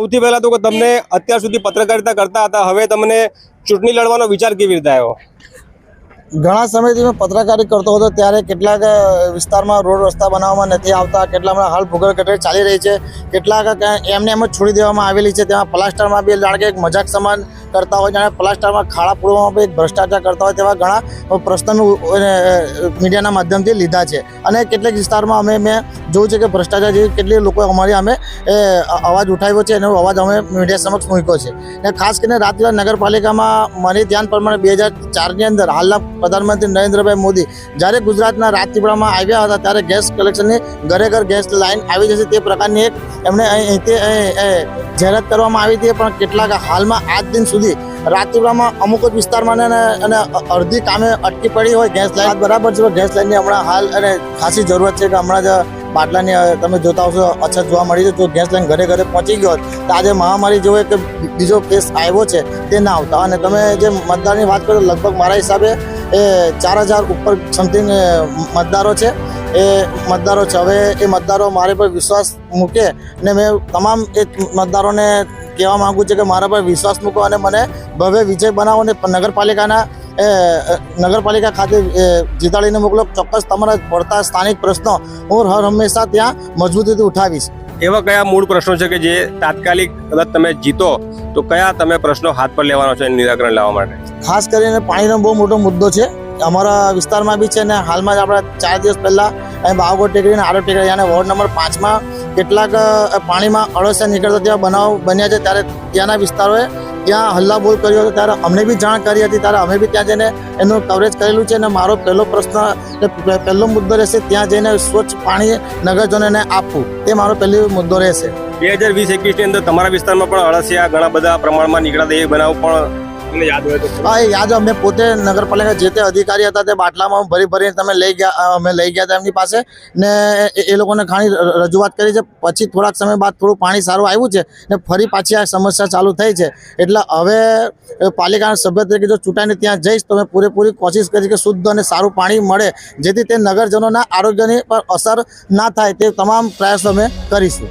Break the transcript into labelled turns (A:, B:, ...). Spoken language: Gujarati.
A: સૌથી પહેલા તો તમને અત્યાર સુધી પત્રકારિતા કરતા હતા, હવે તમને ચૂંટણી લડવાનો વિચાર કેવી રીતે આવ્યો?
B: ઘણા સમયથી મેં પત્રકારી કરતો હતો ત્યારે કેટલાક વિસ્તારમાં રોડ રસ્તા બનાવવામાં નથી આવતા, કેટલામાં હાલ ભૂગર્ભ ગટર ચાલી રહી છે, કેટલાક એમને એમ જ છોડી દેવામાં આવેલી છે. તેમાં પ્લાસ્ટરમાં બી જાણે કે એક મજાક સમાન કરતા હોય, જાણે પ્લાસ્ટરમાં ખાડા પૂરવામાં બી એક ભ્રષ્ટાચાર કરતા હોય તેવા ઘણા પ્રશ્નો મીડિયાના માધ્યમથી લીધા છે. અને કેટલાક વિસ્તારમાં મેં જોયું છે કે ભ્રષ્ટાચાર જેવી કેટલી લોકો અમારી અમે અવાજ ઉઠાવ્યો છે, એનો અવાજ અમે મીડિયા સમક્ષ મૂક્યો છે. ને ખાસ કરીને રાજપીપળા નગરપાલિકામાં મારી ધ્યાન પ્રમાણે 2004ની અંદર હાલના પ્રધાનમંત્રી નરેન્દ્રભાઈ મોદી જ્યારે ગુજરાતના રાજપીપળામાં આવ્યા હતા ત્યારે ગેસ કલેક્શનની ઘરે ઘર ગેસ લાઈન આવી જશે તે પ્રકારની એક એમણે અહીંથી જાહેરાત કરવામાં આવી હતી. પણ કેટલાક હાલમાં આજ દિન સુધી રાજપીપળામાં અમુક જ વિસ્તારમાં અને અડધી કામે અટકી પડી હોય ગેસ લાઈન. બરાબર છે, ગેસ લાઈનની હમણાં હાલ અને ખાસી જરૂરત છે કે હમણાં જ બાટલાની તમે જોતા હશો અછત જોવા મળી છે. જો ગેસ લાઈન ઘરે ઘરે પહોંચી ગયો તો આજે મહામારી જેવો એક બીજો કેસ આવ્યો છે તે ના આવતા. અને તમે જે મતદારની વાત કરો, લગભગ મારા હિસાબે એ 4000 ઉપર સમથિંગ મતદારો છે. હવે એ મતદારો મારે પર વિશ્વાસ મૂકે ને મેં તમામ એ મતદારોને કહેવા માગું છું કે મારા પર વિશ્વાસ મૂકો અને મને ભવ્ય વિજય બનાવો અને નગરપાલિકા ખાતે જીતાડીને મોકલો. ચોક્કસ તમારા પડતા સ્થાનિક પ્રશ્નો હું હર હંમેશા ત્યાં મજબૂતીથી ઉઠાવીશ.
A: એવા કયા મૂળ પ્રશ્નો છે કે જે તાત્કાલિક કદાચ તમે જીતો તો કયા તમે પ્રશ્નો હાથ પર લેવાનો છે નિરાકરણ લાવવા માટે?
B: ખાસ કરીને પાણીનો બહુ મોટો મુદ્દો છે અમારા વિસ્તારમાં બી છે. ને હાલમાં જ આપણા 4 દિવસ પહેલાં અહીં બાવગોળ ટેકરી અને આરો ટેકરી અને વોર્ડ નંબર 5માં કેટલાક પાણીમાં અળસિયા નીકળતા ત્યાં બનાવ બન્યા છે. ત્યારે ત્યાંના વિસ્તારોએ ત્યાં હલ્લાબોલ કર્યો હતો, ત્યારે અમને બી જાણ કરી હતી, ત્યારે અમે બી ત્યાં જઈને એનું કવરેજ કરેલું છે. અને મારો પહેલો પ્રશ્ન પહેલો મુદ્દો રહેશે ત્યાં જઈને સ્વચ્છ પાણી નગરજનોને આપવું, એ મારો પહેલો મુદ્દો રહેશે.
A: 2020-21ની અંદર તમારા વિસ્તારમાં પણ અળસિયા ઘણા બધા પ્રમાણમાં નીકળ્યા એ બનાવ પણ તમને યાદ હોય તો?
B: હા, એ યાદ. અમે પોતે નગરપાલિકા જે તે અધિકારી હતા તે બાટલામાં ભરીને અમે લઈ ગયા હતા એમની પાસે ને એ લોકોને ઘણી રજૂઆત કરી છે. પછી થોડાક સમય બાદ થોડું પાણી સારું આવ્યું છે ને ફરી પાછી આ સમસ્યા ચાલુ થઈ છે. એટલે હવે પાલિકાના સભ્ય તરીકે જો ચૂંટાઈને ત્યાં જઈશ તો મેં પૂરેપૂરી કોશિશ કરી કે શુદ્ધ અને સારું પાણી મળે, જેથી તે નગરજનોના આરોગ્યની પર અસર ના થાય તે તમામ પ્રયાસો અમે કરીશું.